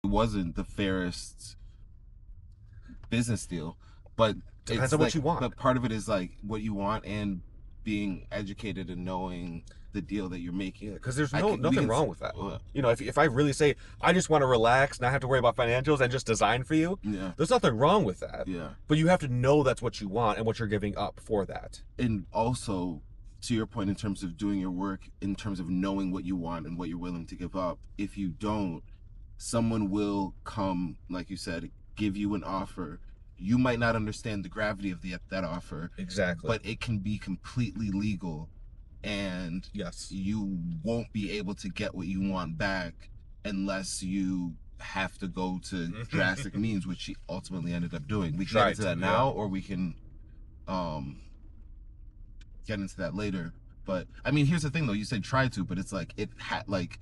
wasn't the fairest business deal, but Depends on what you want. But part of it is like what you want and being educated and knowing the deal that you're making. Yeah, because there's nothing wrong with that. You know, if I really say I just want to relax, not have to worry about financials, and just design for you, yeah, there's nothing wrong with that. Yeah. But you have to know that's what you want and what you're giving up for that. And also, to your point, in terms of doing your work, in terms of knowing what you want and what you're willing to give up, if you don't, someone will come, like you said, give you an offer. You might not understand the gravity of that offer. Exactly. But it can be completely legal, and yes, you won't be able to get what you want back unless you have to go to drastic means, which she ultimately ended up doing. We can get into that now, or we can get into that later. But I mean, here's the thing though, you said try to, but it's like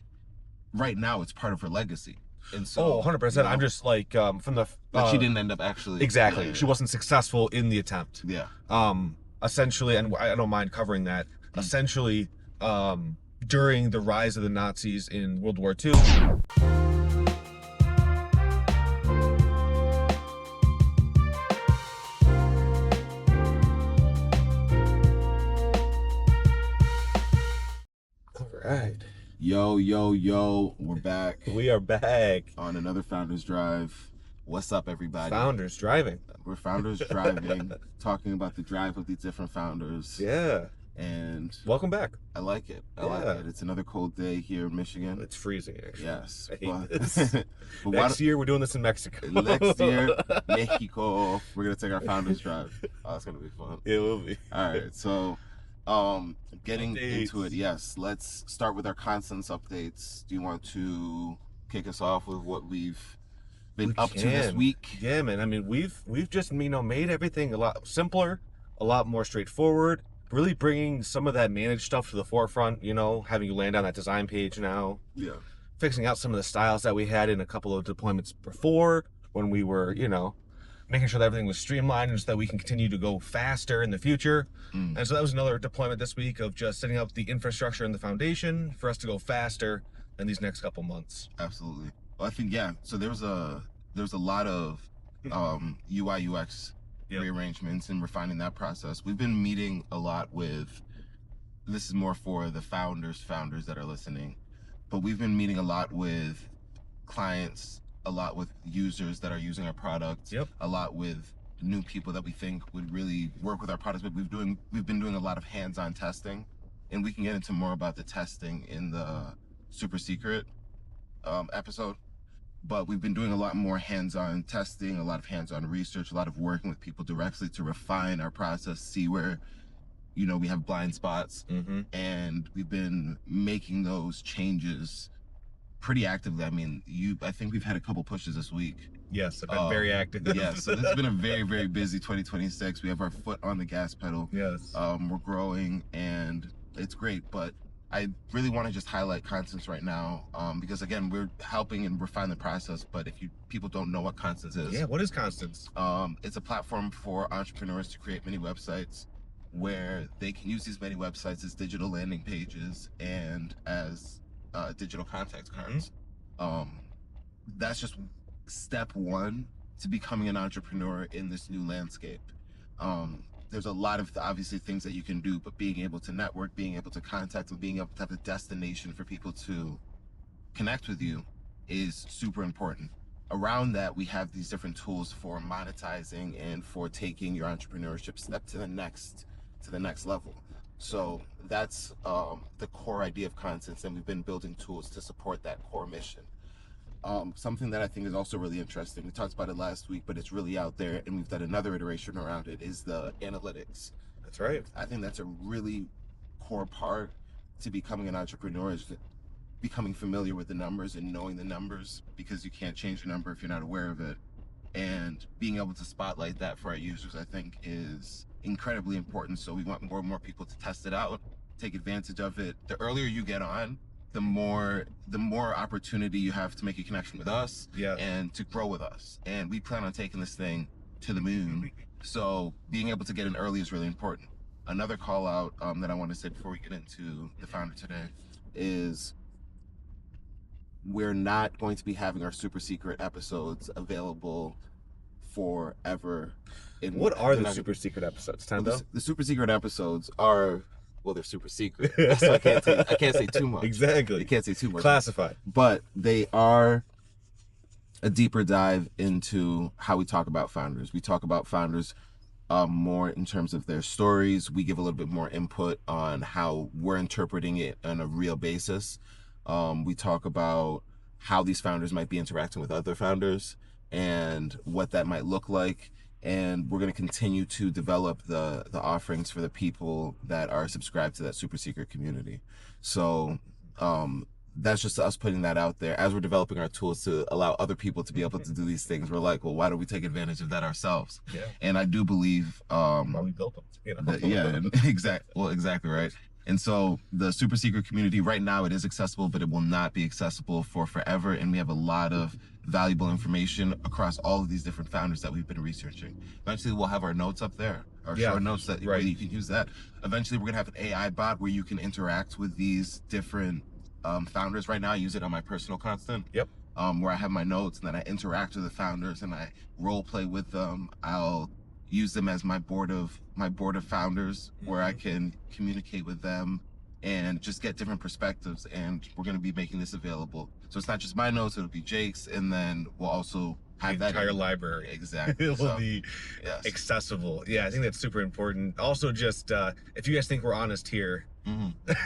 right now it's part of her legacy. And so 100%. I'm just like from the but she didn't end up actually exactly. She wasn't successful in the attempt. Yeah. Essentially, and I don't mind covering that. Essentially, during the rise of the Nazis in World War II. All right. Yo, we're back. We are back on another Founders Drive. What's up, everybody? Founders Driving. We're Founders Driving, talking about the drive of these different founders. Yeah. And welcome back. I like it. I like it. It's another cold day here in Michigan. It's freezing, actually. Yes. But next year, we're doing this in Mexico. Next year, Mexico. We're going to take our Founders Drive. Oh, it's going to be fun. It will be. All right. So, getting into it, yes. Let's start with our constants updates. Do you want to kick us off with what we've been up to this week? Yeah, man. I mean, we've just made everything a lot simpler, a lot more straightforward. Really bringing some of that managed stuff to the forefront. You know, having you land on that design page now. Yeah. Fixing out some of the styles that we had in a couple of deployments before, when we were, making sure that everything was streamlined so that we can continue to go faster in the future. And so that was another deployment this week of just setting up the infrastructure and the foundation for us to go faster in these next couple months. Absolutely. Well, I think, so there's a lot of UI UX rearrangements and refining that process. We've been meeting a lot with, this is more for the founders that are listening, but we've been meeting a lot with clients, a lot with users that are using our products, a lot with new people that we think would really work with our products. But we've been doing a lot of hands-on testing, and we can get into more about the testing in the super secret episode. But we've been doing a lot more hands-on testing, a lot of hands-on research, a lot of working with people directly to refine our process, see where we have blind spots, and we've been making those changes pretty actively. I mean, I think we've had a couple pushes this week. Yes, I've been very active. Yeah, so this has been a very, very busy 2026. We have our foot on the gas pedal. Yes. We're growing, and it's great, but I really want to just highlight Constants right now, because again, we're helping and refine the process. But if people don't know what Constants is, what is Constants? It's a platform for entrepreneurs to create mini websites where they can use these mini websites as digital landing pages and as digital contact cards. That's just step one to becoming an entrepreneur in this new landscape. There's a lot of obviously things that you can do, but being able to network, being able to contact, and being able to have a destination for people to connect with you is super important. Around that, we have these different tools for monetizing and for taking your entrepreneurship step to the next level. So that's the core idea of Constants, and we've been building tools to support that core mission. Something that I think is also really interesting, we talked about it last week, but it's really out there, and we've done another iteration around it, is the analytics. That's right. I think that's a really core part to becoming an entrepreneur, is becoming familiar with the numbers and knowing the numbers, because you can't change a number if you're not aware of it. And being able to spotlight that for our users, I think, is incredibly important. So we want more and more people to test it out, take advantage of it. The earlier you get on, the more opportunity you have to make a connection with us and to grow with us. And we plan on taking this thing to the moon. So being able to get in early is really important. Another call out that I want to say before we get into the founder today is we're not going to be having our super secret episodes available forever. What are the super secret episodes, Tendo? The super secret episodes are, well, they're super secret, so I can't say too much. Exactly. You can't say too much. Classified. But they are a deeper dive into how we talk about founders. We talk about founders more in terms of their stories. We give a little bit more input on how we're interpreting it on a real basis. We talk about how these founders might be interacting with other founders and what that might look like. And we're going to continue to develop the offerings for the people that are subscribed to that super secret community. So that's just us putting that out there as we're developing our tools to allow other people to be able to do these things. We're like, well, why don't we take advantage of that ourselves? Yeah. And I do believe well, we built them, you know? that, yeah, exactly right. And so the super secret community right now, it is accessible, but it will not be accessible for forever. And we have a lot of valuable information across all of these different founders that we've been researching. Eventually we'll have our notes up there, our short notes that where you can use that. Eventually we're gonna have an AI bot where you can interact with these different founders. Right now I use it on my personal constant. Yep. Where I have my notes and then I interact with the founders and I role play with them. I'll use them as my board of founders where I can communicate with them and just get different perspectives. And we're going to be making this available, so it's not just my notes, it'll be Jake's, and then we'll also have the entire library. Exactly. It will be accessible. Yeah, I think that's super important. Also, just if you guys think we're honest here,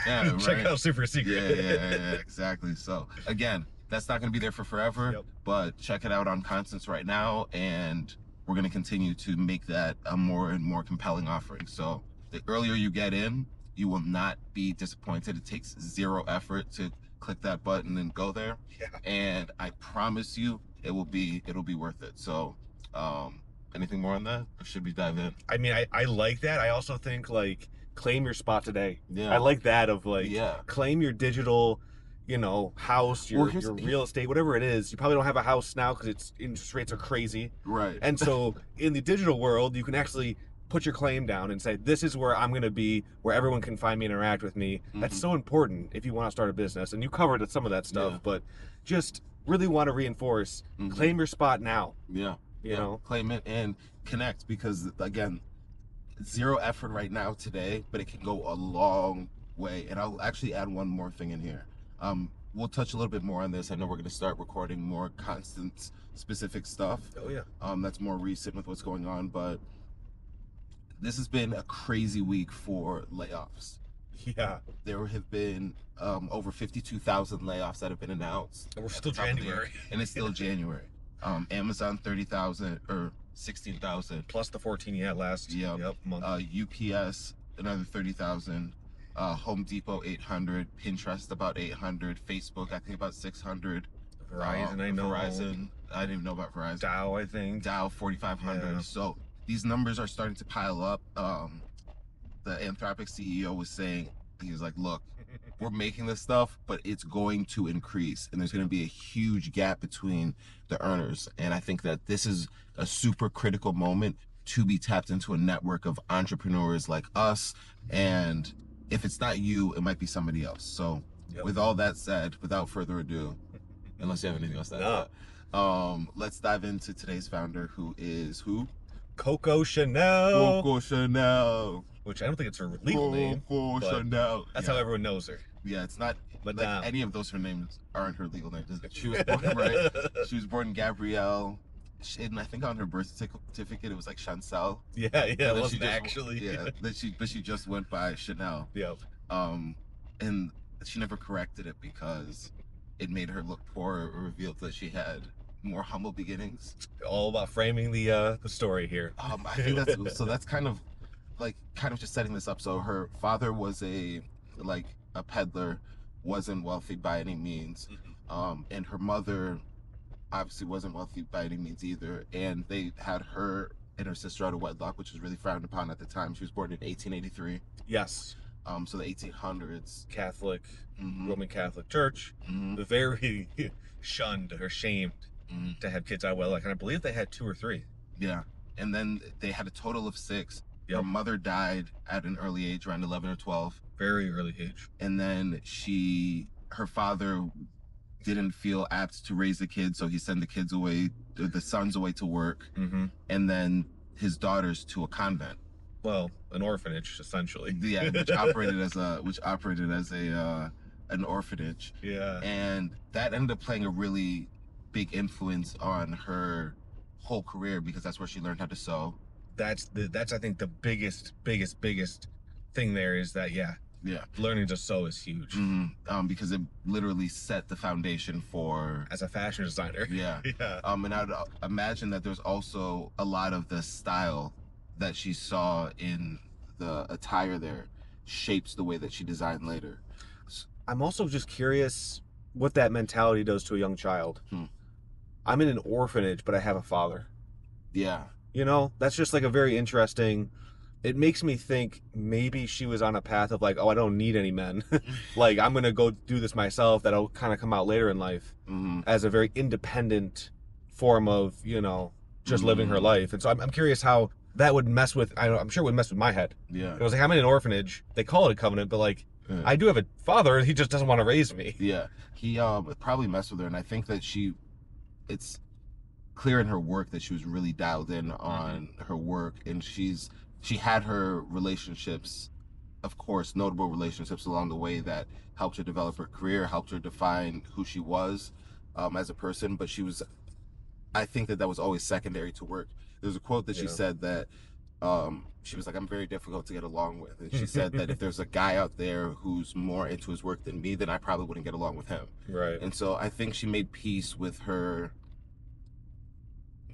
yeah, check out Super Secret. Yeah, exactly. So again, that's not going to be there for forever, but check it out on Constance right now, and we're going to continue to make that a more and more compelling offering. So the earlier you get in, you will not be disappointed. It takes zero effort to click that button and go there. Yeah. And I promise you, it'll be worth it. So anything more on that, or should we dive in? I mean, I like that. I also think, like, claim your spot today. Yeah. I like that, of like, claim your digital, you know, house, your real estate, whatever it is. You probably don't have a house now because its interest rates are crazy. Right. And so in the digital world, you can actually put your claim down and say, this is where I'm going to be, where everyone can find me and interact with me. That's so important if you want to start a business. And you covered some of that stuff, but just really want to reinforce, claim your spot now. Yeah. You know, claim it and connect, because again, zero effort right now today, but it can go a long way. And I'll actually add one more thing in here. We'll touch a little bit more on this. I know we're going to start recording more Constance specific stuff. Oh yeah. That's more recent with what's going on, but this has been a crazy week for layoffs. Yeah. There have been over 52,000 layoffs that have been announced. And we're still January. And it's still January. Amazon 30,000 or 16,000 plus the 14 you had last month. UPS another 30,000. Home Depot 800, Pinterest about 800, Facebook I think about 600. Verizon, I know. Verizon, I didn't even know about Verizon. Dow, I think. Dow 4,500. Yeah. So these numbers are starting to pile up. The Anthropic CEO was saying, he was like, look, we're making this stuff, but it's going to increase, and there's going to be a huge gap between the earners. And I think that this is a super critical moment to be tapped into a network of entrepreneurs like us. And if it's not you, it might be somebody else. So with all that said, without further ado, unless you have anything else to add, let's dive into today's founder, who is who? Coco Chanel. Coco Chanel. Which I don't think it's her legal name. Coco Chanel. That's how everyone knows her. Yeah, it's not. But like, any of those her names aren't her legal names. She was born right. She was born Gabrielle. And I think on her birth certificate it was like Chancel. Yeah, it wasn't actually. Yeah, but she just went by Chanel. Yeah. And she never corrected it because it made her look poor, or revealed that she had more humble beginnings. All about framing the story here. I think that's kind of just setting this up. So her father was a peddler, wasn't wealthy by any means, and her mother obviously wasn't wealthy by any means either. And they had her and her sister out of wedlock, which was really frowned upon at the time. She was born in 1883. Yes. So the 1800s. Catholic, Roman Catholic Church, very shunned or shamed to have kids out of wedlock. And I believe they had 2 or 3. Yeah. And then they had a total of 6. Her mother died at an early age, around 11 or 12. Very early age. And then her father didn't feel apt to raise the kids, so he sent the sons away to work, and then his daughters to a convent. Well, an orphanage, essentially. Yeah, which operated as an orphanage. Yeah. And that ended up playing a really big influence on her whole career, because that's where she learned how to sew. That's I think the biggest thing there is that Yeah. learning to sew is huge. Because it literally set the foundation for as a fashion designer. Yeah. And I'd imagine that there's also a lot of the style that she saw in the attire there shapes the way that she designed later. I'm also just curious what that mentality does to a young child. I'm in an orphanage, but I have a father. Yeah. You know, that's just like a very interesting. It makes me think maybe she was on a path of like, oh, I don't need any men. Like, I'm going to go do this myself. That'll kind of come out later in life as a very independent form of, you know, just living her life. And so I'm curious how that would mess with, I'm sure it would mess with my head. Yeah. It was like, I'm in an orphanage. They call it a covenant, but like, I do have a father, and he just doesn't want to raise me. Yeah. He probably messed with her, and I think that it's clear in her work that she was really dialed in on her work, and she had her relationships, of course, notable relationships along the way that helped her develop her career, helped her define who she was as a person. But I think that was always secondary to work. There's a quote that she said that she was like, I'm very difficult to get along with. And she said that if there's a guy out there who's more into his work than me, then I probably wouldn't get along with him. Right. And so I think she made peace with her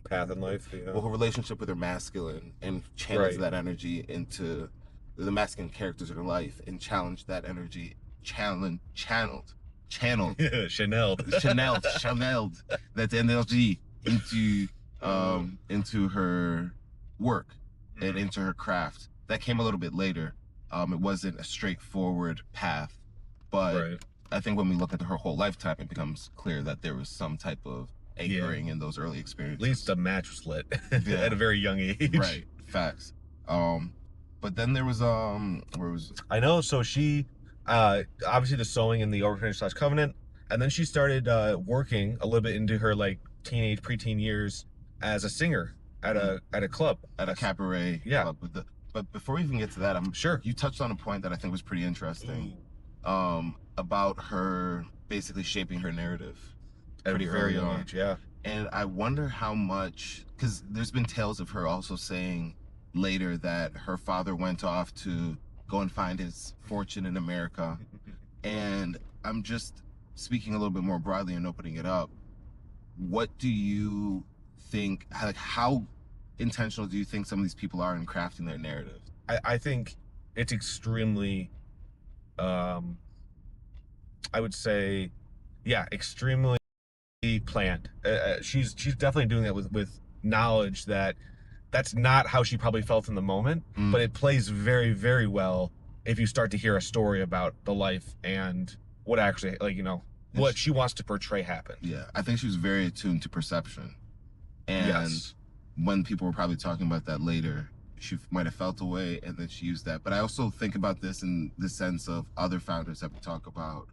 path in life. Well, her relationship with her masculine, and channels that energy into the masculine characters in her life, and challenged that energy, channeled channeled that energy into her work and into her craft. That came a little bit later. It wasn't a straightforward path, but I think when we look at her whole lifetime, it becomes clear that there was some type of anchoring in those early experiences. At least a match was lit at a very young age. Right. Facts. But then there was where was it? I know. So she obviously the sewing in the orphanage / covenant, and then she started working a little bit into her like teenage preteen years as a singer at a club, at a cabaret club. But before we even get to that, I'm sure you touched on a point that I think was pretty interesting about her basically shaping her narrative at a very young age. Yeah. And I wonder how much, because there's been tales of her also saying later that her father went off to go and find his fortune in America. And I'm just speaking a little bit more broadly and opening it up. What do you think, like, how intentional do you think some of these people are in crafting their narrative? I think it's extremely, I would say, extremely planned. She's definitely doing that with knowledge that that's not how she probably felt in the moment, but it plays very, very well if you start to hear a story about the life and what actually, like, you know, what she wants to portray happened. Yeah, I think she was very attuned to perception. And when people were probably talking about that later, she might have felt a way, and then she used that. But I also think about this in the sense of other founders that we talk about.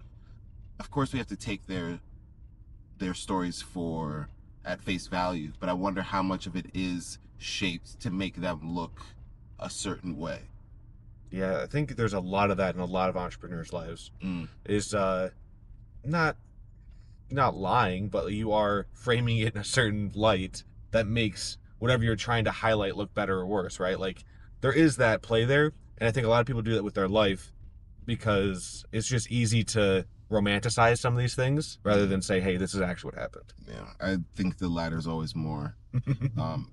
Of course, we have to take their stories at face value, but I wonder how much of it is shaped to make them look a certain way. Yeah, I think there's a lot of that in a lot of entrepreneurs' lives. Is not lying, but you are framing it in a certain light that makes whatever you're trying to highlight look better or worse, right? Like, there is that play there, and I think a lot of people do that with their life because it's just easy to romanticize some of these things rather than say, hey, this is actually what happened. Yeah, I think the latter is always more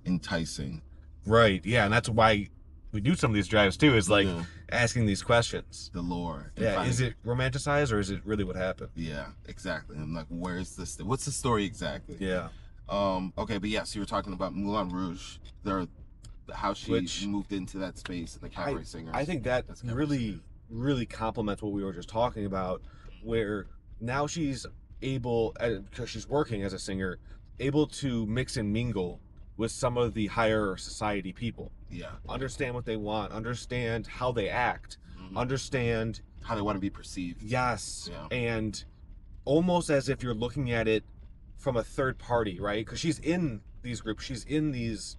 enticing. Right, yeah, and that's why we do some of these drives too, is like asking these questions. The lore. Yeah, is it romanticized or is it really what happened? Yeah, exactly. I'm like, where's this? What's the story exactly? Yeah. Okay, but yeah, so you were talking about Moulin Rouge, how she moved into that space and the cabaret singers. I think that's really complements what we were just talking about, where now she's able, because she's working as a singer, able to mix and mingle with some of the higher society people. Yeah. Understand what they want, understand how they act, understand how they want to be perceived. Yes. Yeah. And almost as if you're looking at it from a third party, right? Because she's in these groups, she's in these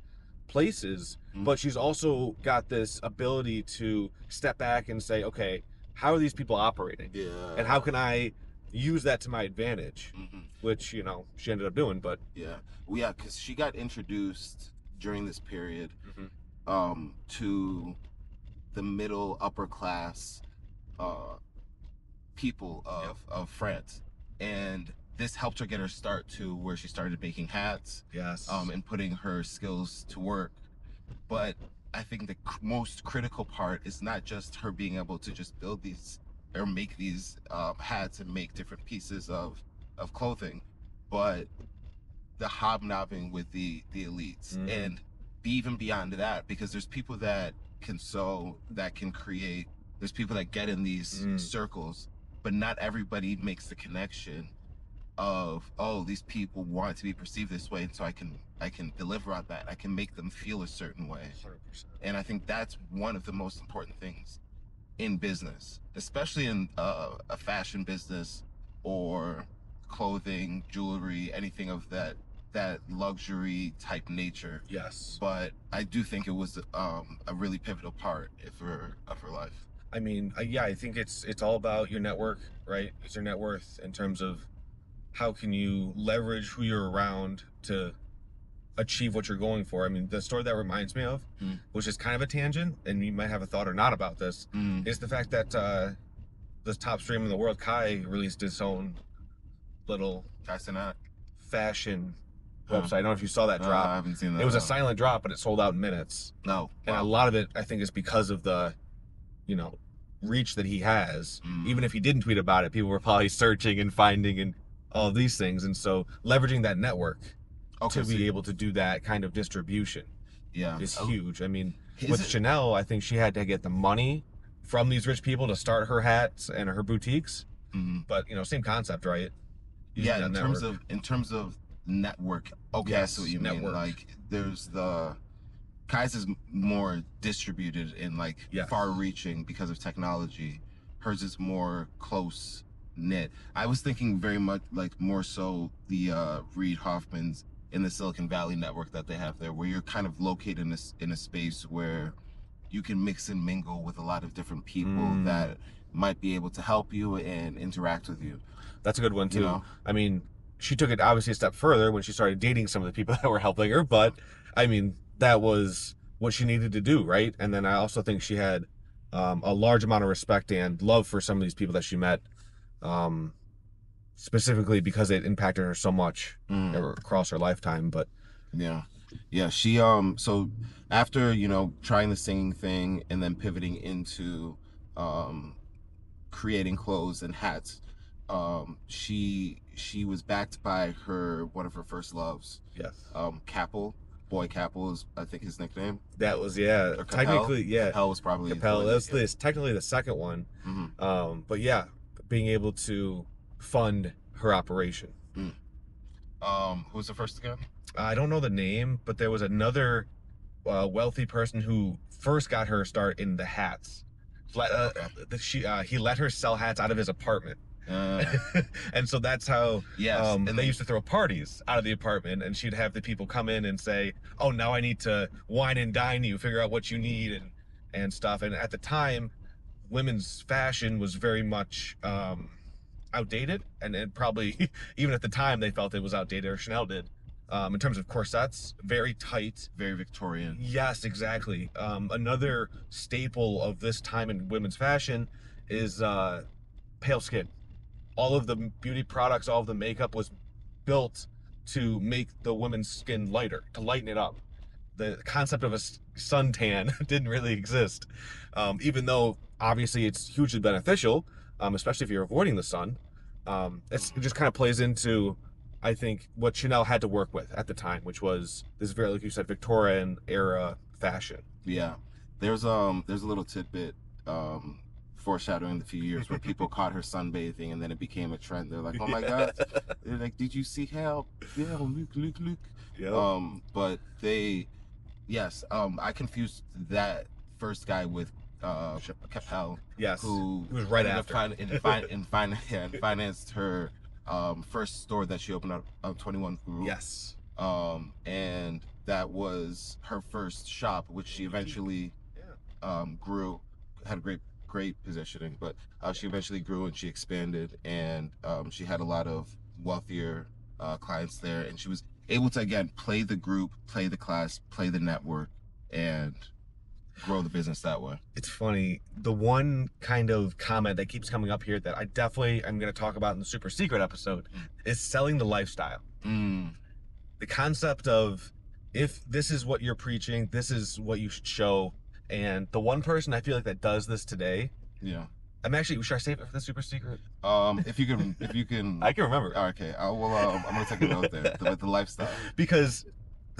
places, but she's also got this ability to step back and say, okay, how are these people operating? Yeah. And how can I use that to my advantage? Which, you know, she ended up doing, but yeah. Well, yeah, because she got introduced during this period to the middle upper class people of France, and this helped her get her start to where she started making hats, yes, and putting her skills to work. But I think the most critical part is not just her being able to just build these or make these hats and make different pieces of clothing, but the hobnobbing with the elites and even beyond that, because there's people that can sew, that can create, there's people that get in these circles, but not everybody makes the connection of, oh, these people want to be perceived this way, and so I can deliver on that. I can make them feel a certain way. 100%. And I think that's one of the most important things in business, especially in a fashion business or clothing, jewelry, anything of that luxury type nature. Yes. But I do think it was a really pivotal part of her life. I mean, yeah, I think it's all about your network, right? It's your net worth in terms of how can you leverage who you're around to achieve what you're going for. I mean, the story that reminds me of, which is kind of a tangent, and you might have a thought or not about this, is the fact that the top streamer in the world, Kai, released his own little fashion website. I don't know if you saw that drop. I haven't seen that. It was a silent drop, but it sold out in minutes. No. And a lot of it, I think, is because of the, you know, reach that he has. Even if he didn't tweet about it, people were probably searching and finding and all of these things. And so leveraging that network to be able to do that kind of distribution is huge. I mean, with Chanel, I think she had to get the money from these rich people to start her hats and her boutiques. But, you know, same concept, right? Yeah, in terms of network. Okay, yes, I see what you network. mean. Like, there's the Kai's is more distributed and like far-reaching because of technology. Hers is more close knit. I was thinking very much like more so the Reid Hoffman's in the Silicon Valley network that they have there, where you're kind of located in a space where you can mix and mingle with a lot of different people that might be able to help you and interact with you. That's a good one too. You know? I mean, she took it obviously a step further when she started dating some of the people that were helping her, but I mean, that was what she needed to do, right? And then I also think she had a large amount of respect and love for some of these people that she met, specifically because it impacted her so much across her lifetime. But yeah, she so after, you know, trying the singing thing and then pivoting into creating clothes and hats, she was backed by one of her first loves. Yes. Capel. Boy Capel is, I think, his nickname. That was, yeah. Technically, yeah. Capel was probably Capel. That's technically the second one. But yeah, being able to fund her operation. Who was the first again? I don't know the name, but there was another wealthy person who first got her start in the hats. He let her sell hats out of his apartment. And so that's how and they used to throw parties out of the apartment, and she'd have the people come in and say, oh, now I need to wine and dine you, figure out what you need and stuff. And at the time, women's fashion was very much outdated, and probably even at the time they felt it was outdated, or Chanel did, in terms of corsets, very tight, very Victorian. Yes, exactly. Another staple of this time in women's fashion is pale skin. All of the beauty products, all of the makeup was built to make the woman's skin lighter, to lighten it up. The concept of a suntan didn't really exist, even though obviously it's hugely beneficial, especially if you're avoiding the sun. It just kind of plays into, I think, what Chanel had to work with at the time, which was this very, like you said, Victorian era fashion. Yeah, there's a little tidbit foreshadowing the few years where people caught her sunbathing, and then it became a trend. They're like, oh my god, they're like, did you see how? Yeah, look. Yep. But I confused that first guy with Capel. Yes, who was right after and financed her first store that she opened up on 21 Group. Yes. And that was her first shop, which she eventually grew, had great positioning, but she eventually grew and she expanded, and she had a lot of wealthier clients there, and she was able to again play the group, play the class, play the network, and grow the business that way. It's funny. The one kind of comment that keeps coming up here that I definitely am going to talk about in the super secret episode is selling the lifestyle. The concept of, if this is what you're preaching, this is what you should show. And the one person I feel like that does this today, I'm actually, should I save it for the super secret? If you can, I can remember. Okay, I'm gonna take a note there with the lifestyle, because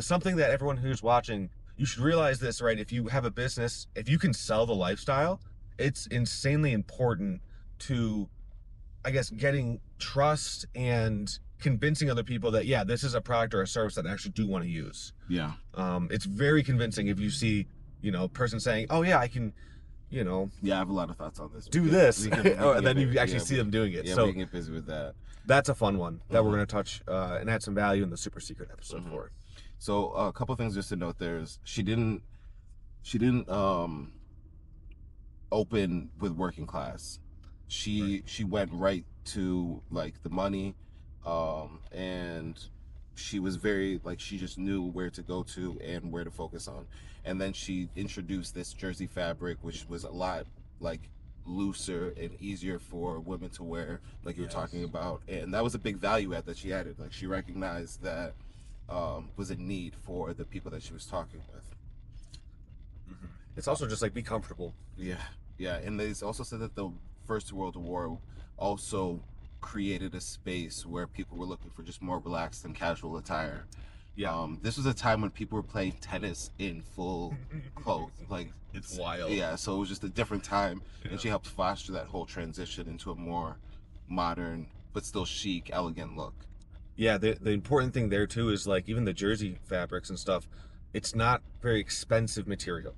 something that everyone who's watching, you should realize this, right? If you have a business, if you can sell the lifestyle, it's insanely important to, I guess, getting trust and convincing other people that, yeah, this is a product or a service that I actually do want to use. Yeah. It's very convincing if you see, a person saying, oh yeah, I can, Yeah, I have a lot of thoughts on this. do this. And then you actually see them doing it. Yeah, so we can get busy with that. That's a fun one that we're going to touch and add some value in the super secret episode for. So a couple things just to note there is she didn't open with working class. She went right to like the money, and she was very like, she just knew where to go to and where to focus on. And then she introduced this jersey fabric, which was a lot like looser and easier for women to wear, like you were talking about, and that was a big value add that she added. Like she recognized that was a need for the people that she was talking with. It's also just like, be comfortable. Yeah, and they also said that the First World War also created a space where people were looking for just more relaxed and casual attire. This was a time when people were playing tennis in full clothes. Like, it's wild. Yeah, so it was just a different time, and she helped foster that whole transition into a more modern but still chic, elegant look. Yeah, the important thing there too is like, even the jersey fabrics and stuff, it's not very expensive material,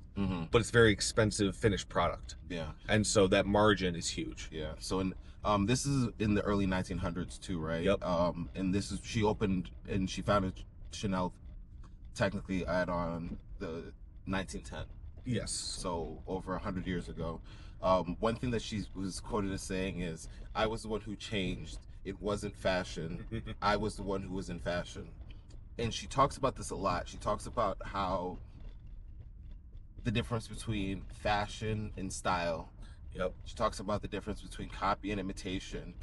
but it's very expensive finished product. Yeah. And so that margin is huge. Yeah. So this is in the early 1900s too, right? Yep. And she opened and she founded Chanel technically on the 1910. Yes. So over 100 years ago. One thing that she was quoted as saying is, "I was the one who changed. It wasn't fashion. I was the one who was in fashion." And she talks about this a lot. She talks about how the difference between fashion and style. She talks about the difference between copying and imitation.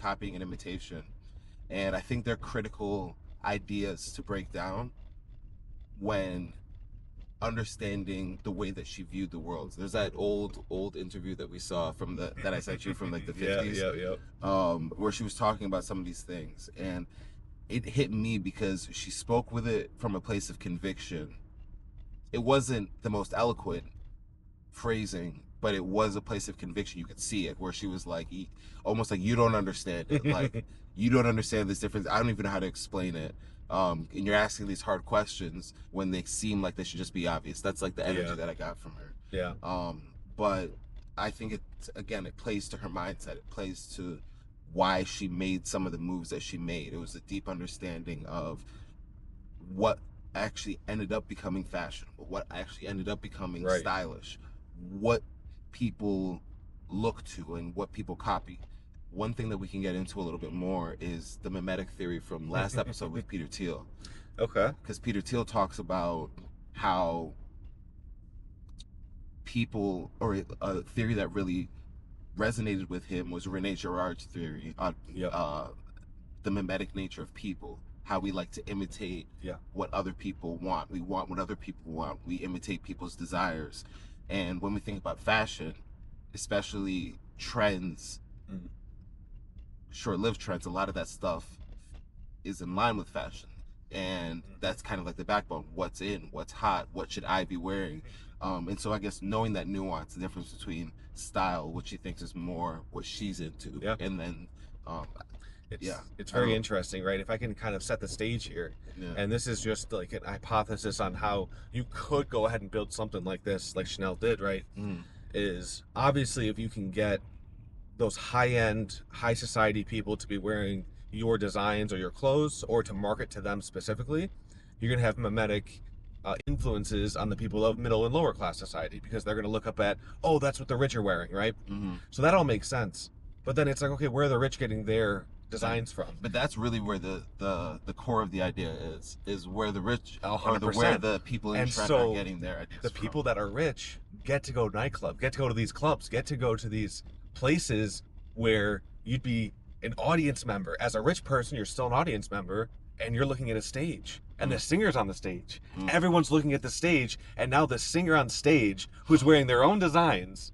And I think they're critical ideas to break down when understanding the way that she viewed the world. There's that old interview that we saw from that I sent you from like the 50s. Where she was talking about some of these things, and it hit me because she spoke with it from a place of conviction. It wasn't the most eloquent phrasing, but it was a place of conviction. You could see it, where she was like, almost like, you don't understand it. Like, you don't understand this difference. I don't even know how to explain it. And you're asking these hard questions when they seem like they should just be obvious. That's like the energy that I got from her. But I think it plays to her mindset. It plays to why she made some of the moves that she made. It was a deep understanding of what actually ended up becoming fashionable, what actually ended up becoming stylish, what people look to and what people copy. One thing that we can get into a little bit more is the Memetic theory from last episode with Peter Thiel. Okay. Because Peter Thiel talks about how people, or a theory that really resonated with him was Rene Girard's theory on the mimetic nature of people, how we like to imitate what other people want. We want what other people want. We imitate people's desires. And when we think about fashion, especially trends, short-lived trends, a lot of that stuff is in line with fashion. And that's kind of like the backbone. What's in, what's hot, what should I be wearing? And so I guess knowing that nuance, the difference between style, which she thinks is more what she's into, and then it's very interesting, right? If I can kind of set the stage here, and this is just like a hypothesis on how you could go ahead and build something like this, like Chanel did, right? Is obviously, if you can get those high-end, high society people to be wearing your designs or your clothes or to market to them specifically, you're going to have memetic influences on the people of middle and lower class society, because they're going to look up at, oh, that's what the rich are wearing, right? So that all makes sense. But then it's like, okay, where are the rich getting their designs from? But that's really where the core of the idea is where the rich or 100%. where the people in trend are getting their ideas the from. people that are rich get to go to nightclub, get to go to these clubs, get to go to these places where you'd be an audience member. As a rich person, you're still an audience member, and you're looking at a stage, and the singer's on the stage. Everyone's looking at the stage, and now the singer on stage, who's wearing their own designs,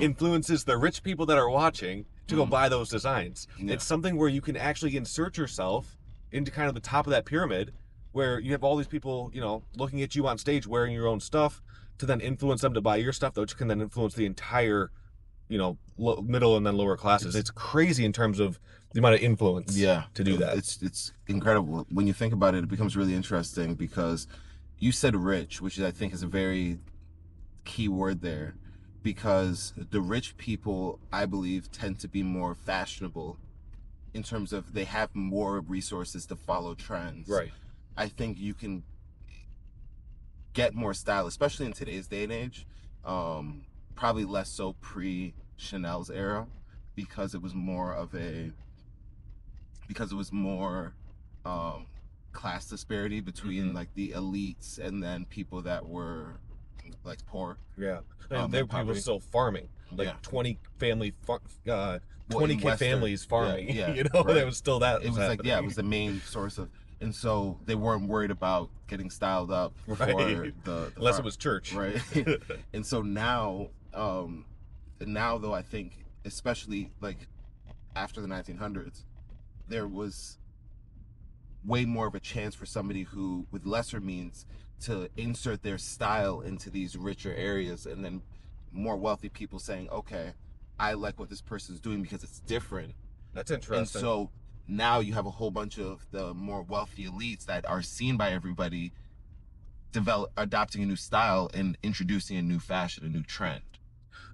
influences the rich people that are watching to go buy those designs. It's something where you can actually insert yourself into kind of the top of that pyramid, where you have all these people, you know, looking at you on stage wearing your own stuff, to then influence them to buy your stuff, which can then influence the entire, you know, middle and then lower classes. It's crazy in terms of the amount of influence to do that. It's incredible. When you think about it, it becomes really interesting, because you said rich, which I think is a very key word there, because the rich people, I believe, tend to be more fashionable in terms of they have more resources to follow trends. Right. I think you can get more style, especially in today's day and age. Probably less so pre-Chanel's era, because it was more class disparity between like the elites and then people that were like poor. Yeah, and there were people still farming, like 20 family 20 kid families farming. You know, there was still that. It was like, it was the main source of, and so they weren't worried about getting styled up for the unless it was church, right? And so now though, I think especially like after the 1900s, there was way more of a chance for somebody who with lesser means to insert their style into these richer areas, and then more wealthy people saying, okay, I like what this person's doing because it's different. That's interesting. And so now you have a whole bunch of the more wealthy elites that are seen by everybody adopting a new style and introducing a new fashion, a new trend.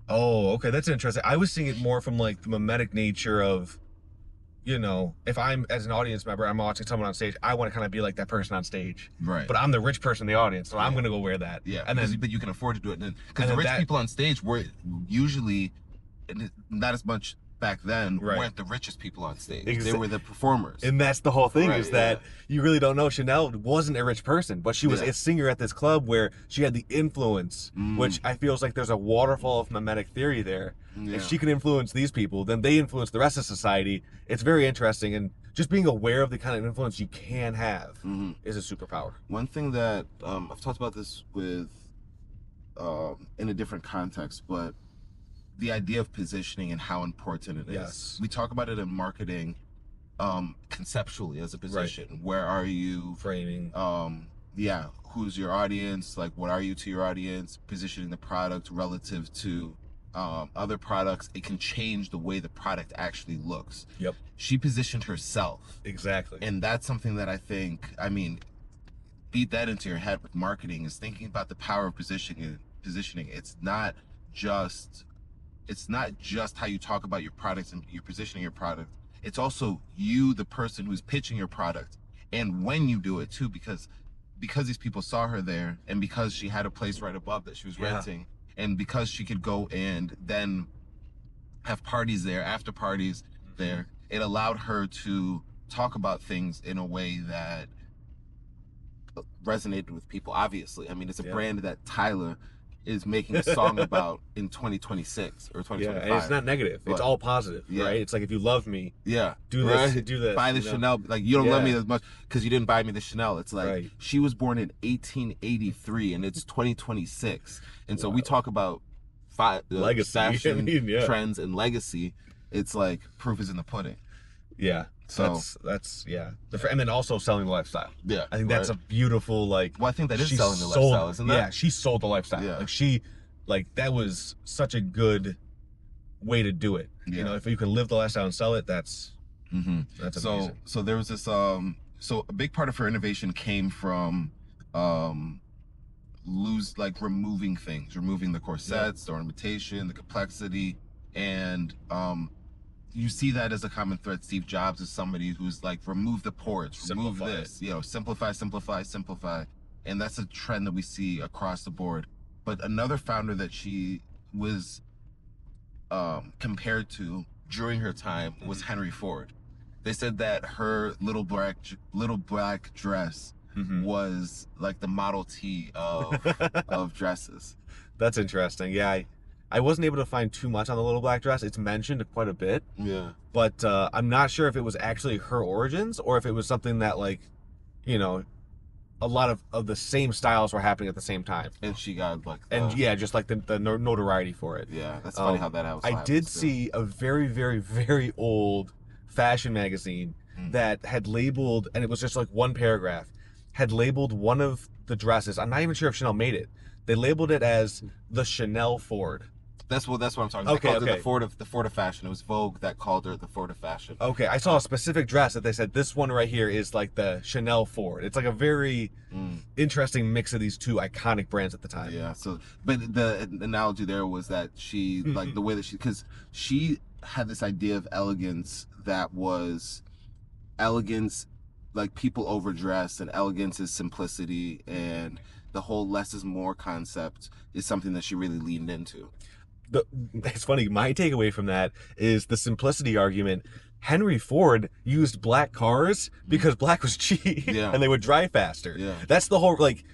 Oh, okay, that's interesting. I was seeing it more from like the memetic nature of, you know, if I'm as an audience member, I'm watching someone on stage, I want to kind of be like that person on stage. Right. But I'm the rich person in the audience, so I'm going to go wear that. Yeah. And then, but you can afford to do it. Because the rich people on stage were usually, not as much back then, weren't the richest people on stage. They were the performers. And that's the whole thing, is that you really don't know. Chanel wasn't a rich person, but she was a singer at this club where she had the influence, which I feel like there's a waterfall of memetic theory there. If she can influence these people, then they influence the rest of society. It's very interesting, and just being aware of the kind of influence you can have is a superpower. One thing that I've talked about this with in a different context, but the idea of positioning and how important it is. Yes. We talk about it in marketing conceptually as a position. Where are you? Framing. Who's your audience? Like, what are you to your audience? Positioning the product relative to other products. It can change the way the product actually looks. Yep. She positioned herself. Exactly. And that's something that I think, beat that into your head with marketing, is thinking about the power of positioning. It's not just how you talk about your products and you're positioning your product. It's also you, the person who's pitching your product, and when you do it too, because these people saw her there, and because she had a place right above that she was renting, and because she could go and then have parties there, after parties there, it allowed her to talk about things in a way that resonated with people. Obviously, it's a brand that Tyler is making a song about in 2026 or 2025. And it's not negative. It's all positive, right? It's like, if you love me, do this, do this. Buy the Chanel. Like, you don't love me as much because you didn't buy me the Chanel. It's like, she was born in 1883 and it's 2026. And so we talk about legacy, fashion trends and legacy. It's like, proof is in the pudding. Yeah. So that's and then also selling the lifestyle. Yeah, I think that's a beautiful, like. Well, I think that is selling the lifestyle, isn't that? Yeah, she sold the lifestyle. Yeah. Like that was such a good way to do it. Yeah. You know, if you can live the lifestyle and sell it, that's amazing. So there was this so a big part of her innovation came from removing things, removing the corsets, the ornamentation, the complexity, and you see that as a common thread. Steve Jobs is somebody who's like, remove the porch, remove Simplify this, you know, simplify, simplify, simplify. And that's a trend that we see across the board. But another founder that she was compared to during her time was Henry Ford. They said that her little black dress was like the Model T of dresses. That's interesting. Yeah, I wasn't able to find too much on the little black dress. It's mentioned quite a bit. Yeah. But I'm not sure if it was actually her origins or if it was something that, like, you know, a lot of the same styles were happening at the same time. And she got like and yeah, just like the notoriety for it. Yeah, that's funny how that happens. I did see a very, very, very old fashion magazine that had labeled, and it was just like one paragraph, had labeled one of the dresses. I'm not even sure if Chanel made it. They labeled it as the Chanel Ford. That's what I'm talking about. Okay, they called her the Ford of fashion. It was Vogue that called her the Ford of fashion. Okay, I saw a specific dress that they said this one right here is like the Chanel Ford. It's like a very interesting mix of these two iconic brands at the time. Yeah. So, but the analogy there was that she like the way that because she had this idea of elegance that was elegance, like people overdress, and elegance is simplicity, and the whole less is more concept is something that she really leaned into. It's funny, my takeaway from that is the simplicity argument. Henry Ford used black cars because black was cheap and they would drive faster. Yeah. That's the whole, like,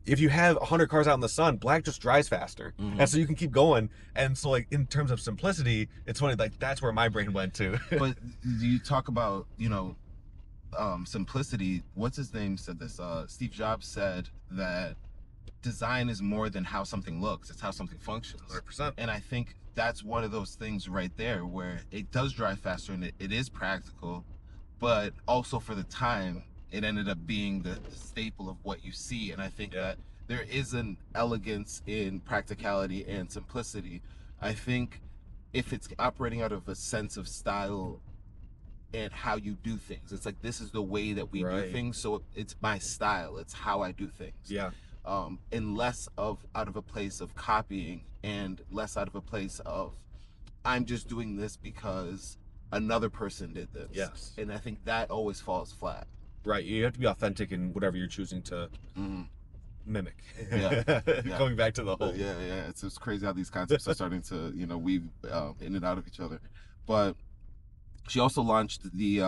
if you have 100 cars out in the sun, black just drives faster. And so you can keep going. And so, like, in terms of simplicity, it's funny, like, that's where my brain went to. But you talk about, you know, simplicity. What's his name said this? Steve Jobs said that design is more than how something looks, it's how something functions. 100%. And I think that's one of those things right there where it does drive faster and it is practical, but also for the time it ended up being the staple of what you see. And I think that there is an elegance in practicality and simplicity. I think if it's operating out of a sense of style and how you do things, it's like, this is the way that we do things, so it's my style, it's how I do things. And less out of a place of copying, and less out of a place of I'm just doing this because another person did this. And I think that always falls flat. Right, you have to be authentic in whatever you're choosing to mimic. Going back to the whole it's crazy how these concepts are starting to, you know, weave in and out of each other. But she also launched the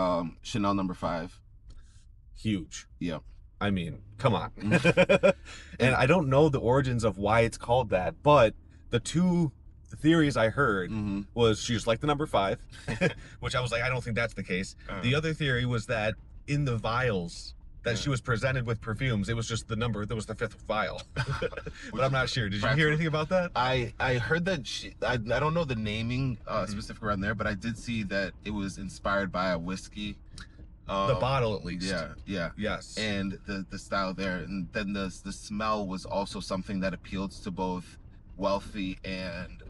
Chanel No. 5. Huge. Yeah. I mean, come on. And I don't know the origins of why it's called that, but the two theories I heard was she just liked the number 5, which I was like, I don't think that's the case. The other theory was that in the vials that she was presented with perfumes, it was just the number that was the 5th vial. But I'm not sure. Did you hear anything about that? I heard that I don't know the naming specific around there, but I did see that it was inspired by a whiskey. The bottle, at least. Yes. And the style there, and then the smell was also something that appealed to both wealthy and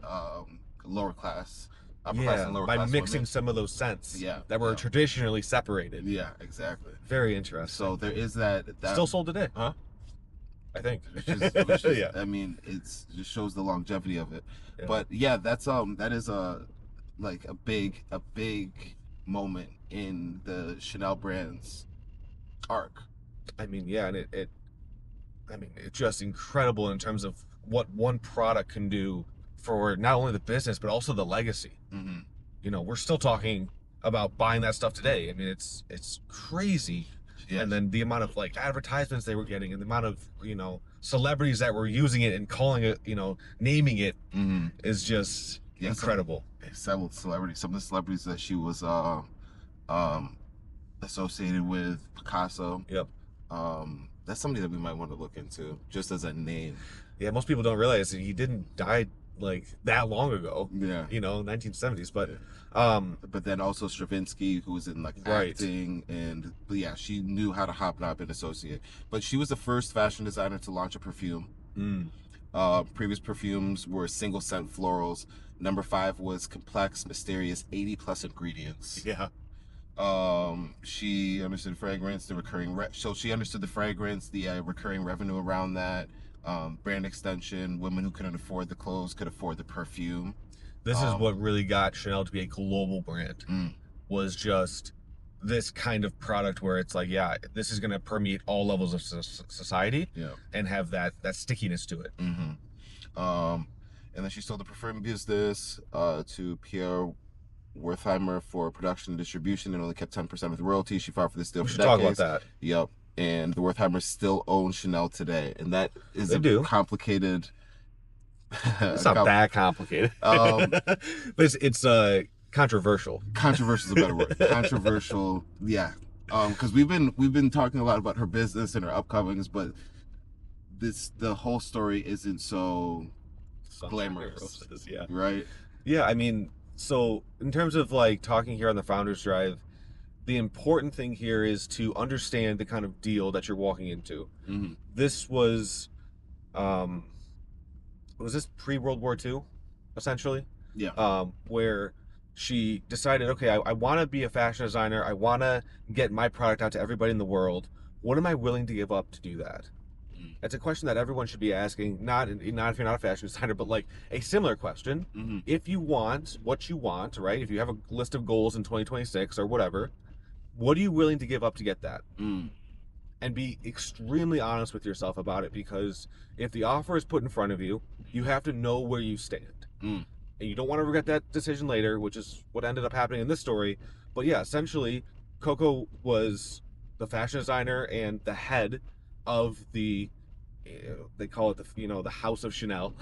lower class. By mixing some of those scents that were traditionally separated. Yeah, exactly. Very interesting. So there is that still sold today, huh? I think. Which is, I mean, it just shows the longevity of it. But yeah, that's that is a big moment in the Chanel brand's arc. I mean, and it's just incredible in terms of what one product can do for not only the business but also the legacy. You know, we're still talking about buying that stuff today. I mean, it's crazy. And then the amount of like advertisements they were getting, and the amount of, you know, celebrities that were using it and calling it, you know, naming it is just incredible. Some of the celebrities that she was associated with, Picasso. That's somebody that we might want to look into just as a name. Yeah, most people don't realize that he didn't die like that long ago. You know, 1970s. But then also Stravinsky, who was in like acting, and she knew how to hobnob and associate. But she was the first fashion designer to launch a perfume. Previous perfumes were single scent florals. No. 5 was complex, mysterious, 80+ ingredients. She understood fragrance, the recurring so she understood the fragrance, the recurring revenue around that. Brand extension, women who couldn't afford the clothes could afford the perfume. This is what really got Chanel to be a global brand. Was just this kind of product where it's like, yeah, this is going to permeate all levels of society, and have that stickiness to it. And then she sold the perfume business to Pierre Wertheimer for production and distribution, and only kept 10% of the royalties. She filed for this deal. We should talk about that. Yep. And the Wertheimers still own Chanel today, and that is complicated. It's not that complicated, but it's controversial. Controversial is a better word. Controversial, yeah. Because we've been talking a lot about her business and her upcomings, but the whole story isn't so glamorous, right? Yeah, I mean, so in terms of like talking here on the Founders Drive, the important thing here is to understand the kind of deal that you're walking into. This was this pre-World War II, essentially? Yeah. Where she decided, okay, I want to be a fashion designer. I want to get my product out to everybody in the world. What am I willing to give up to do that? It's a question that everyone should be asking, not if you're not a fashion designer, but like a similar question. If you want what you want, right? If you have a list of goals in 2026 or whatever, what are you willing to give up to get that? And be extremely honest with yourself about it, because if the offer is put in front of you, you have to know where you stand. And you don't want to regret that decision later, which is what ended up happening in this story. But yeah, essentially, Coco was the fashion designer and the head of the, they call it the House of Chanel.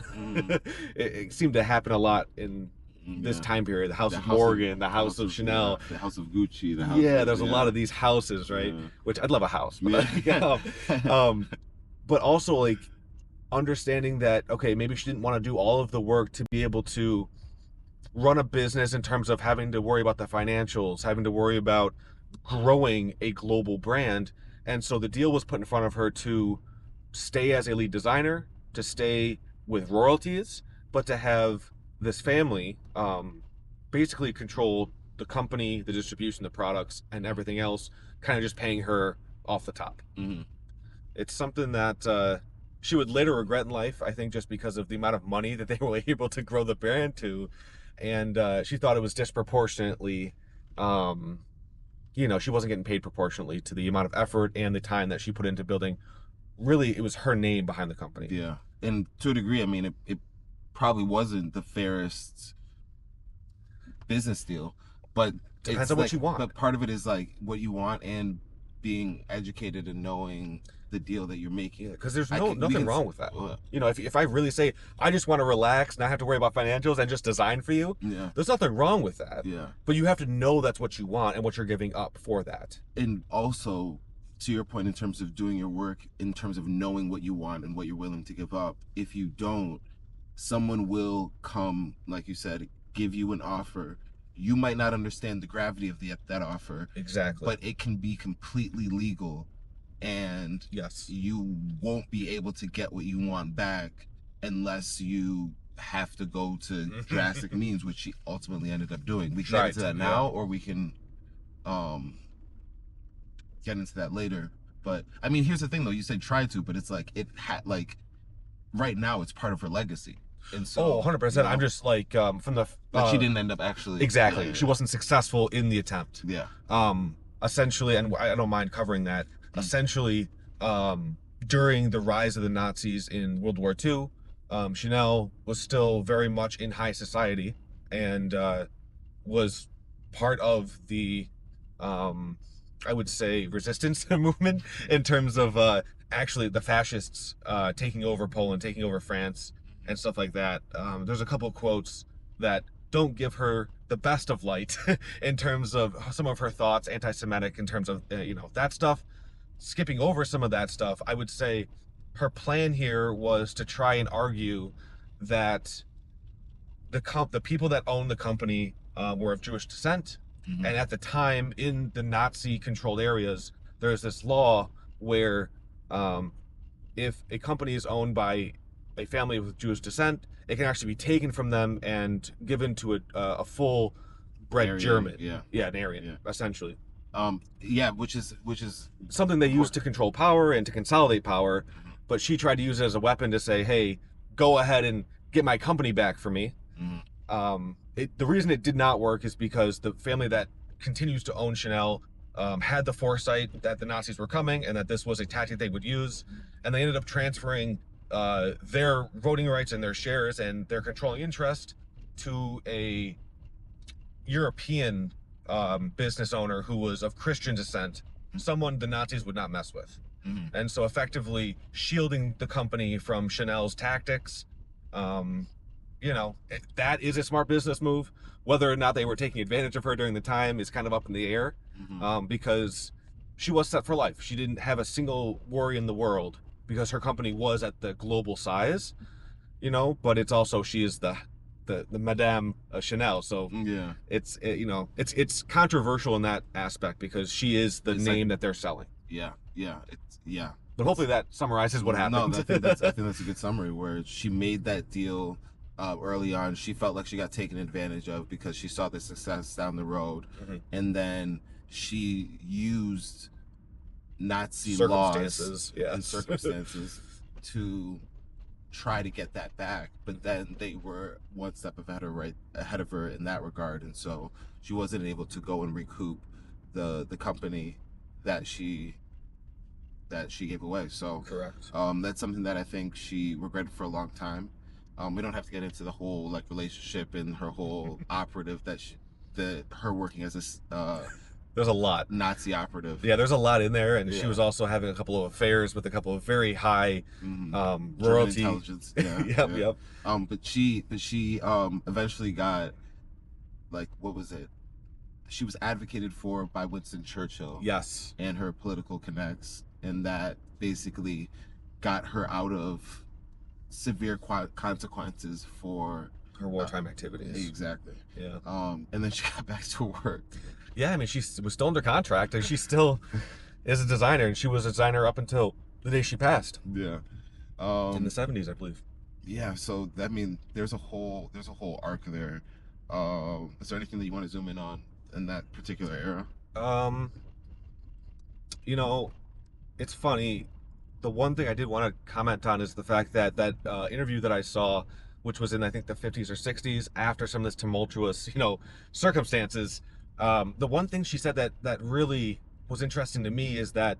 It seemed to happen a lot in this time period. The House of Morgan, the House of Chanel, the House of Gucci. There's a lot of these houses, right? Which I'd love a house, but but also like understanding that, okay, maybe she didn't want to do all of the work to be able to run a business in terms of having to worry about the financials, having to worry about growing a global brand. And so the deal was put in front of her to stay as a lead designer, to stay with royalties, but to have this family basically control the company, the distribution, the products, and everything else, kind of just paying her off the top. It's something that she would later regret in life, I think, just because of the amount of money that they were able to grow the brand to. And she thought it was disproportionately, she wasn't getting paid proportionately to the amount of effort and the time that she put into building. Really, it was her name behind the company. Yeah. And to a degree, I mean, it probably wasn't the fairest business deal, but depends on what you want. But part of it is like what you want and being educated and knowing the deal that you're making. Because there's nothing wrong with that. If I really say I just want to relax, not have to worry about financials and just design for you, there's nothing wrong with that. But you have to know that's what you want and what you're giving up for that. And also, to your point, in terms of doing your work, in terms of knowing what you want and what you're willing to give up, if you don't, someone will come, like you said, give you an offer. You might not understand the gravity of that offer. Exactly. But it can be completely legal, and you won't be able to get what you want back unless you have to go to drastic means, which she ultimately ended up doing. We can get into that now, or we can get into that later. But I mean, here's the thing though, you said try to, but it's like right now it's part of her legacy. And so 100%. I'm just like from the but she didn't end up actually she wasn't successful in the attempt. Essentially, and I don't mind covering that, essentially during the rise of the Nazis in World War II, Chanel was still very much in high society and was part of the I would say resistance movement in terms of actually the fascists taking over Poland, taking over France, and stuff like that. There's a couple of quotes that don't give her the best of light in terms of some of her thoughts, anti-Semitic in terms of that stuff. Skipping over some of that stuff, I would say her plan here was to try and argue that the people that owned the company were of Jewish descent. And at the time, in the Nazi-controlled areas, there's this law where if a company is owned by a family with Jewish descent, it can actually be taken from them and given to a full-bred German. An Aryan, essentially. Which is something they use to control power and to consolidate power. But she tried to use it as a weapon to say, hey, go ahead and get my company back for me. The reason it did not work is because the family that continues to own Chanel had the foresight that the Nazis were coming and that this was a tactic they would use, and they ended up transferring their voting rights and their shares and their controlling interest to a European business owner who was of Christian descent, someone the Nazis would not mess with. And so effectively shielding the company from Chanel's tactics. You know, that is a smart business move. Whether or not they were taking advantage of her during the time is kind of up in the air, because she was set for life. She didn't have a single worry in the world because her company was at the global size, you know, but it's also, she is the Madame Chanel. So Yeah. it's controversial in that aspect because she is the It's name like- that they're selling. Yeah. But hopefully that summarizes what happened. No, I think that's a good summary where she made that deal early on. She felt like she got taken advantage of because she saw the success down the road, and then she used Nazi laws and circumstances to try to get that back. But then they were one step ahead of her in that regard, and so she wasn't able to go and recoup the company that she gave away. So Correct. that's something that I think she regretted for a long time. We don't have to get into the whole like relationship and her whole operative her working as a There's a lot. Nazi operative. Yeah, there's a lot in there, and she Yeah. was also having a couple of affairs with a couple of very high German royalty. intelligence. Yeah. Yep. But she eventually got, like, what was it? She was advocated for by Winston Churchill. Yes. And her political connects, and that basically got her out of severe consequences for Her wartime activities. Exactly. Yeah. And then she got back to work. Yeah, I mean, she was still under contract, and she still is a designer, and she was a designer up until the day she passed. Yeah. In the 70s, I believe. Yeah. So I mean, there's a whole arc there. Is there anything that you want to zoom in on in that particular era? You know, it's funny. The one thing I did want to comment on is the fact that interview that I saw, which was in, I think, the 50s or 60s, after some of this tumultuous, circumstances. The one thing she said that really was interesting to me is that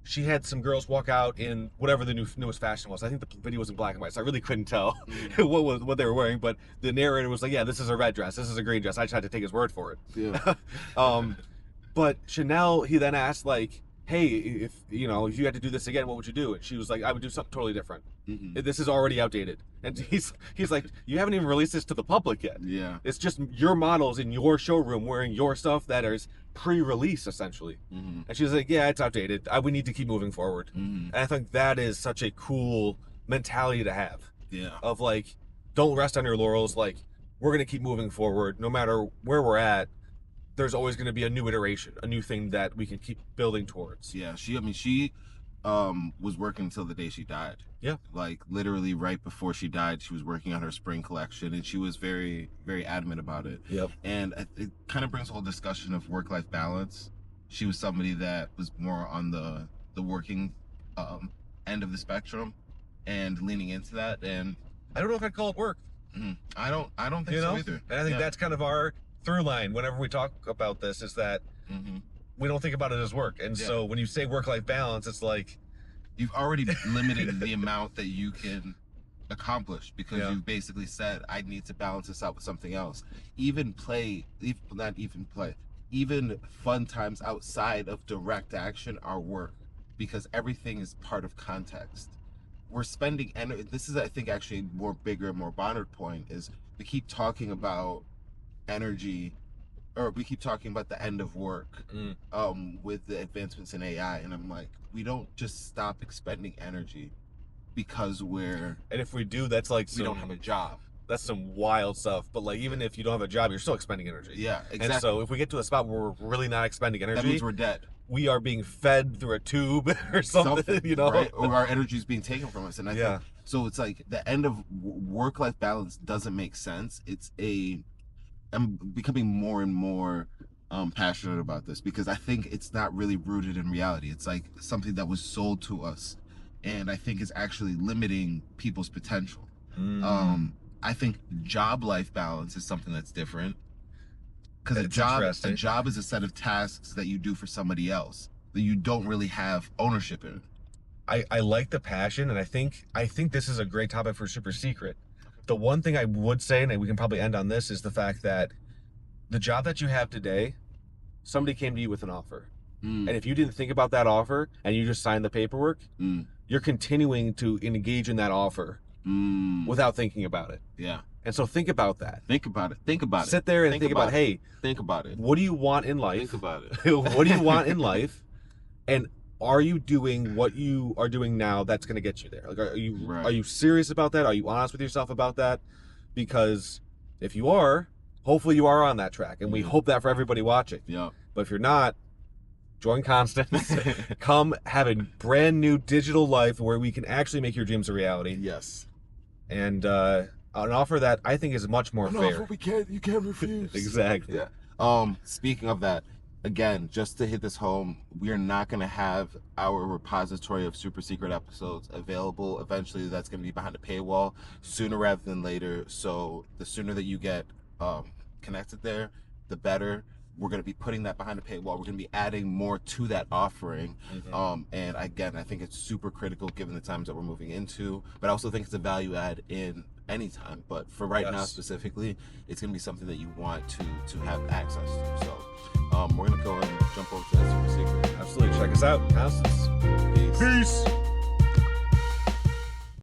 she had some girls walk out in whatever the newest fashion was. I think the video was in black and white, so I really couldn't tell what they were wearing. But the narrator was like, "Yeah, this is a red dress. This is a green dress." I just had to take his word for it. Yeah. But Chanel, he then asked, like, "Hey, if you had to do this again, what would you do?" And she was like, "I would do something totally different. This is already outdated." And he's like, "You haven't even released this to the public yet. Yeah. It's just your models in your showroom wearing your stuff that is pre-release, essentially." And she's like, "Yeah, it's outdated. We need to keep moving forward." And I think that is such a cool mentality to have. Yeah. Of like, don't rest on your laurels. Like, we're gonna keep moving forward, no matter where we're at. There's always going to be a new iteration, a new thing that we can keep building towards. Yeah, she was working until the day she died. Yeah. Like, literally right before she died, she was working on her spring collection, and she was very, very adamant about it. Yep. And it kind of brings a whole discussion of work-life balance. She was somebody that was more on the working end of the spectrum and leaning into that. And I don't know if I'd call it work. I don't think so either. And I think that's kind of our through line whenever we talk about this, is that we don't think about it as work. And so when you say work-life balance, it's like you've already limited the amount that you can accomplish, because you've basically said, I need to balance this out with something else. Even fun times outside of direct action are work, because everything is part of context. We're spending energy. This is, I think, actually more Bonner point, is we keep talking about energy, or we keep talking about the end of work with the advancements in AI, and I'm like, we don't just stop expending energy because and if we do, that's like we don't have a job. That's some wild stuff. But like, even if you don't have a job, you're still expending energy. Yeah, exactly. And so if we get to a spot where we're really not expending energy, that means we're dead. We are being fed through a tube or something, right? Or our energy is being taken from us. And I think, so it's like the end of work-life balance doesn't make sense. I'm becoming more and more passionate about this, because I think it's not really rooted in reality. It's like something that was sold to us, and I think is actually limiting people's potential. I think job life balance is something that's different. Because a It's job interesting. is a set of tasks that you do for somebody else that you don't really have ownership in. I like the passion, and I think this is a great topic for Super Secret. The one thing I would say, and we can probably end on this, is the fact that the job that you have today, somebody came to you with an offer. And if you didn't think about that offer and you just signed the paperwork, you're continuing to engage in that offer without thinking about it. Yeah. And so think about that. Think about it. Think about it. Sit there and think about, hey, think about it. What do you want in life? Think about it. What do you want in life? And are you doing what you are doing now that's going to get you there? Like, are you serious about that? Are you honest with yourself about that? Because if you are, hopefully you are on that track, and we hope that for everybody watching. Yeah. But if you're not, join Constance. Come have a brand new digital life where we can actually make your dreams a reality. Yes. And an offer that I think is much more fair. Offer you can't refuse. Exactly. Yeah. Speaking of that, again, just to hit this home, we are not going to have our repository of super secret episodes available. Eventually, that's going to be behind a paywall sooner rather than later. So the sooner that you get connected there, the better. We're going to be putting that behind a paywall. We're going to be adding more to that offering. And again, I think it's super critical given the times that we're moving into, but I also think it's a value add in any time. But for right now specifically, it's going to be something that you want to have access to. So we're going to go and jump over to that super secret. Absolutely. Check us out. Constance. Peace.